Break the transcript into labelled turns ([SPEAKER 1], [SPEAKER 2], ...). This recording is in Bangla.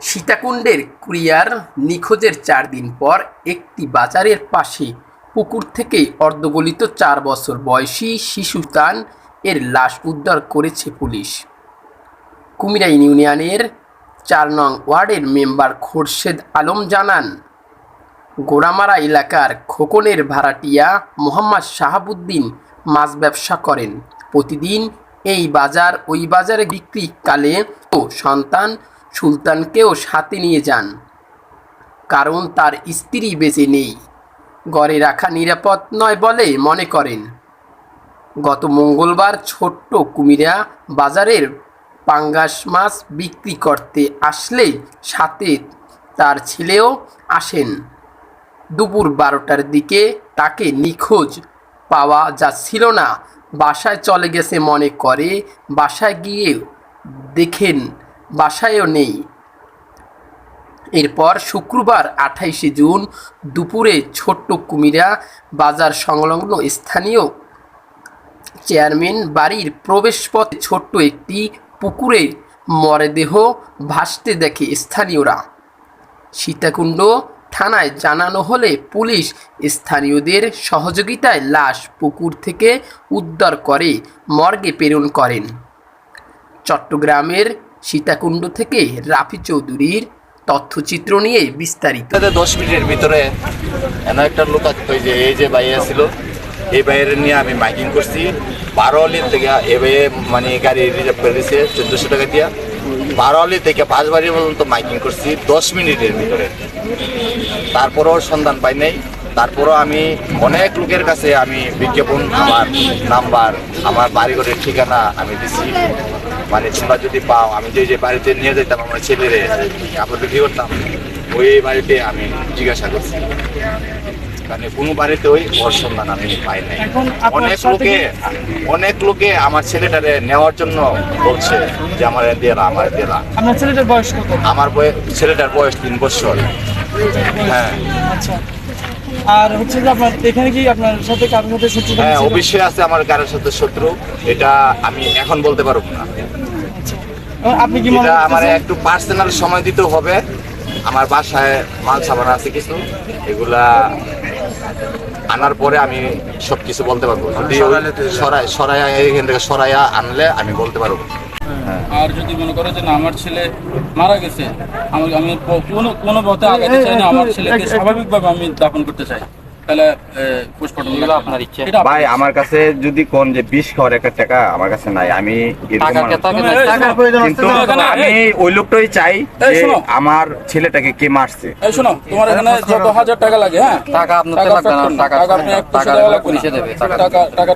[SPEAKER 1] সীতাকুণ্ডের কুরিয়ার নিখোঁজের ৪ দিন পর একটি বাজারের পাশে পুকুর থেকে অর্ধগলিত ৪ বছর বয়সী শিশু তান এর লাশ উদ্ধার করেছে পুলিশ। কুমিরা ইউনিয়নের ৪ নং ওয়ার্ডের মেম্বার খোরশেদ আলম জানান, গোড়ামারা এলাকার খোকনের ভাড়াটিয়া মোহাম্মদ শাহাবুদ্দিন মাছ ব্যবসা করেন। প্রতিদিন এই বাজার ওই বাজারে বিক্রিকালে ও সন্তান সুলতানকেও সাথে নিয়ে যান, কারণ তার স্ত্রী বেঁচে নেই, ঘরে রাখা নিরাপদ নয় বলে মনে করেন। গত মঙ্গলবার ছোট্ট কুমিরা বাজারের পাঙ্গাস মাছ বিক্রি করতে আসলে সাথে তার ছেলেও আসেন। দুপুর ১২টার দিকে তাকে নিখোঁজ পাওয়া যাচ্ছিল না, বাসায় চলে গেছে মনে করে। বাসায় গিয়ে দেখেন বাসায়ও নেই। এরপর শুক্রবার ২৮শে জুন দুপুরে ছোট্ট কুমিরা বাজার সংলগ্ন স্থানীয় চেয়ারম্যান বাড়ির প্রবেশপথে ছোট্ট একটি পুকুরে মরদেহ ভাসতে দেখে স্থানীয়রা। সীতাকুণ্ড থানায় জানানো হলে পুলিশ স্থানীয়দের সহযোগিতায় লাশ পুকুর থেকে উদ্ধার করে মর্গে প্রেরণ করেন। চট্টগ্রামের সীতাকুণ্ড থেকে রাফি চৌধুরীর তথ্যচিত্র নিয়ে বিস্তারিত।
[SPEAKER 2] 10 মিনিটের ভিতরে এমন একটা লোক যে এই যে বাইরে ছিল, এই বাইরে নিয়ে আমি মাইকিং করছি 12 আলি থেকে। এই বাইরে মানে গাড়ি রিজার্ভ করে দিয়েছে 1400 টাকা দিয়া। 12 আলি থেকে 5 বাড়ি পর্যন্ত মাইকিং করছি 10 মিনিটের ভিতরে, তারপরও সন্ধান পাই নাই। তারপরও আমি অনেক লোকের কাছে আমি বিজ্ঞাপন, আমার নাম্বার, আমার বাড়িঘরের ঠিকানা আমি দিছি। মানে তোমরা যদি পাও, আমি যে বাড়িতে নিয়ে যেতাম আমার ছেলেরে কাপড় বিক্রি করতাম, ওই বাড়িতে আমি জিজ্ঞাসা করছি, মানে কোনো বাড়িতে ওই ওর সন্ধান আমি পাই নাই। অনেক লোকে আমার ছেলেটারে নেওয়ার জন্য বলছে যে আমার দেলা।
[SPEAKER 3] আপনার ছেলেটার বয়স কত?
[SPEAKER 2] আমার ছেলেটার বয়স 3 বছর। হ্যাঁ,
[SPEAKER 3] আচ্ছা। আর হচ্ছে যে আপনার এখানে কি আপনার সাথে কারোর সাথে শত্রু?
[SPEAKER 2] হ্যাঁ, অবশ্যই আছে আমার কারোর সাথে শত্রু, এটা আমি এখন বলতে পারবো না।
[SPEAKER 3] আপনি কি
[SPEAKER 2] এটা আমার একটু পার্সোনাল সময় দিতে হবে। আমার বাসায় মাল সামান আছে কিছু, এগুলা আনার পরে আমি সবকিছু বলতে পারবো। সরাইয়া এখান থেকে সরাইয়া আনলে আমি বলতে পারবো।
[SPEAKER 4] আর যদি মনে করো যে না আমার ছেলে মারা গেছে, আমি কোনো পথে আগাতে চাই না, আমার ছেলেকে স্বাভাবিকভাবে আমি দাফন করতে চাই, তাহলে পোস্টমর্টম আপনার ইচ্ছা।
[SPEAKER 2] ভাই আমার কাছে যদি কোন যে 20 খাওয়ার একটা টাকা আমার কাছে নাই, আমি কিন্তু আমি ওই লোকটাই চাই যে আমার ছেলেটাকে কে মারছে।
[SPEAKER 4] এই শোনো, তোমার এখানে যত 1000 টাকা লাগে, হ্যাঁ টাকা আপনার লাগবে না, টাকা আপনি 100 টাকা পুলিশে দেবে, টাকা